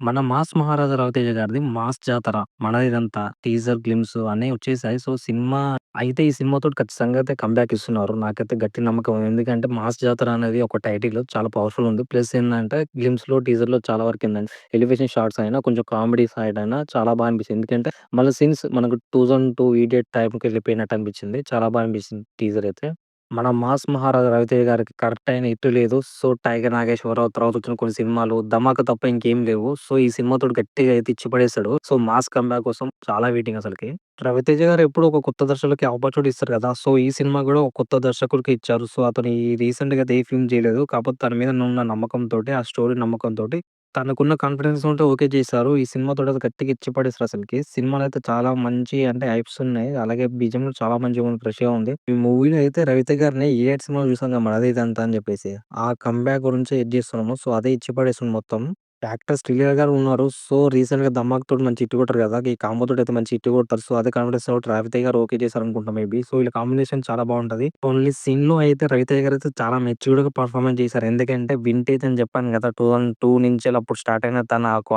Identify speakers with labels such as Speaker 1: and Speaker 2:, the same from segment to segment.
Speaker 1: మన 'మాస్ మహారాజా' రవితేజ గారిది 'మాస్ జాతర'. మనదిదంతా టీజర్, గ్లిమ్స్ అన్నీ వచ్చేసాయి. సో, సినిమా అయితే ఈ సినిమాతోటి ఖచ్చితంగా అయితే కంబ్యాక్ ఇస్తున్నారు. నాకైతే గట్టి నమ్మకం. ఎందుకంటే 'మాస్ జాతర' అనేది ఒక టైటిల్ చాలా పవర్‌ఫుల్ ఉంది. ప్లస్ ఏందంటే గ్లిమ్స్‌లో, టీజర్‌లో చాలా వరకేందంటే ఎలివేషన్ షాట్స్ అయినా, కొంచెం కామెడీ సైడ్ అయినా చాలా బా అనిపించింది. ఎందుకంటే మళ్ళీ సీన్స్ మనకు 2002 ఈడియట్ టైమ్‌కెళ్ళిపోయినట్టు అనిపించింది. చాలా బా అనిపించింది టీజర్ అయితే. మన 'మాస్ మహారాజా' రవితేజ గారికి కరెక్ట్ అయిన హిట్ లేదు. సో, 'టైగర్ నాగేశ్వరరావు' తర్వాత వచ్చిన కొన్ని సినిమాలు 'ధమాకా' తప్ప ఇంకేం లేవు. సో, ఈ సినిమాతోటి గట్టిగా అయితే ఇచ్చి పడేసాడు. సో, మాస్ కంబ్యాక్ కోసం చాలా వెయిటింగ్ అసలకి. రవితేజ గారు ఎప్పుడూ ఒక కొత్త దర్శకులకి ఆపర్చునిటీ ఇస్తారు కదా! సో, ఈ సినిమా గూడా ఒక కొత్త దర్శకుడికి ఇచ్చారు. సో, అతను ఈ రీసెంట్‌గా అయితే ఏ ఫిల్మ్ చేయలేదు. కాకపోతే తన మీద ఉన్న నమ్మకంతోటి, ఆ స్టోరీ నమ్మకంతోటి తనకున్న కాన్ఫిడెన్స్ ఉంటే ఓకే చేశారు. ఈ సినిమాతోటైతే గట్టిగా ఇచ్చి పడేసారు అసలకి. సినిమాలైతే చాలా మంచి అంటే హైప్స్ ఉన్నాయి. అలాగే బీజీఎం కూడా చాలా మంచిగా ఉంది. ఫ్రెష్‌గా ఉంది. ఈ మూవీలో అయితే రవితేజ గారిని 'ఇలియట్' సినిమాలో చూసాం కదా! 'మనదే ఇదంతా' అని చెప్పేసి. ఆ కంబ్యాక్ గురించే ఇది చేస్తున్నాము. సో, అదే ఇచ్చి పడేస్తుంది మొత్తం. యాక్టర్ శ్రీలీల గారు ఉన్నారు. సో, రీసెంట్‌గా 'ధమాక్' తోటి మంచి హిట్ కొట్టారు కదా! ఈ కాంబోతోటి మంచి హిట్ కొడతారు. సో, అదే కాన్ఫిడెన్స్ తోటి రవితేజ గారు ఓకే చేశారనుకుంటా మేబీ. సో, వీళ్ళ కాంబినేషన్ చాలా బావుంటది. ఓన్లీ సీన్‌లో అయితే రవితేజ గారైతే చాలా మెచ్యూర్డ్‌గా పెర్ఫార్మన్స్ చేశారు. ఎందుకంటే వింటేజ్ అని చెప్పాను కదా! 2002 నుంచి అప్పుడు స్టార్ట్ అయిన తన ఒక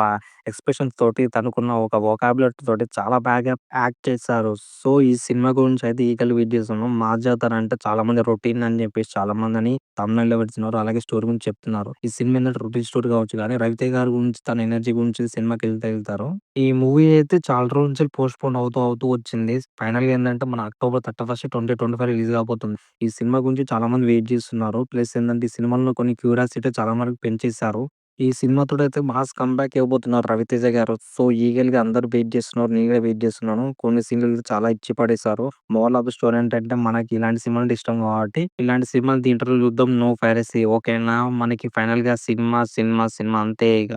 Speaker 1: ఎక్స్‌ప్రెషన్స్ తోటి, తనకున్న ఒక వొకాబులరీ తోటి చాలా బాగా యాక్ట్ చేశారు. సో, ఈ సినిమా గురించి అయితే ఈగర్‌గా వెయిట్ చేస్తున్నాం. 'మాస్ జాతర' అంటే చాలామంది రొటీన్ అని చెప్పేసి చాలామందని థంబ్‌నెయిల్‌లో పెడుతున్నారు. అలాగే స్టోరీ గురించి చెప్తున్నారు. ఈ సినిమా ఏందంటే రొటీన్ స్టోరీ కావచ్చు గానీ, రవితేజ గారి గురించి తన ఎనర్జీ గురించి సినిమాకెళ్తారు. ఈ మూవీ అయితే చాలా రోజుల నుంచి పోస్ట్‌పోన్ అవుతూ వచ్చింది. ఫైనల్‌గా ఏందంటే మన అక్టోబర్ 31, 2025 రిలీజ్ కాబోతుంది. ఈ సినిమా గురించి చాలా మంది వెయిట్ చేస్తున్నారు. ప్లస్ ఏందంటే ఈ సినిమాలో కొన్ని క్యూరియాసిటీ చాలా వరకు పెంచేశారు. ఈ సినిమాతోటైతే మాస్ కంబ్యాక్ ఇవ్వబోతున్నారు రవితేజ గారు. సో, ఈగర్‌గా అందరూ వెయిట్ చేస్తున్నారు. నేను కూడా వెయిట్ చేస్తున్నాను. కొన్ని సీన్‌లైతే చాలా ఇచ్చి పడేశారు. మోరల్ ఆఫ్ ద స్టోరీ ఏంటంటే మనకి ఇలాంటి సినిమాలంటే ఇష్టం కాబట్టి, ఇలాంటి సినిమాలు థియేటర్‌లో చూద్దాం. నో పైరసీ ఓకేనా? మనకి ఫైనల్‌గా సినిమా, సినిమా, సినిమా అంతే ఇగ.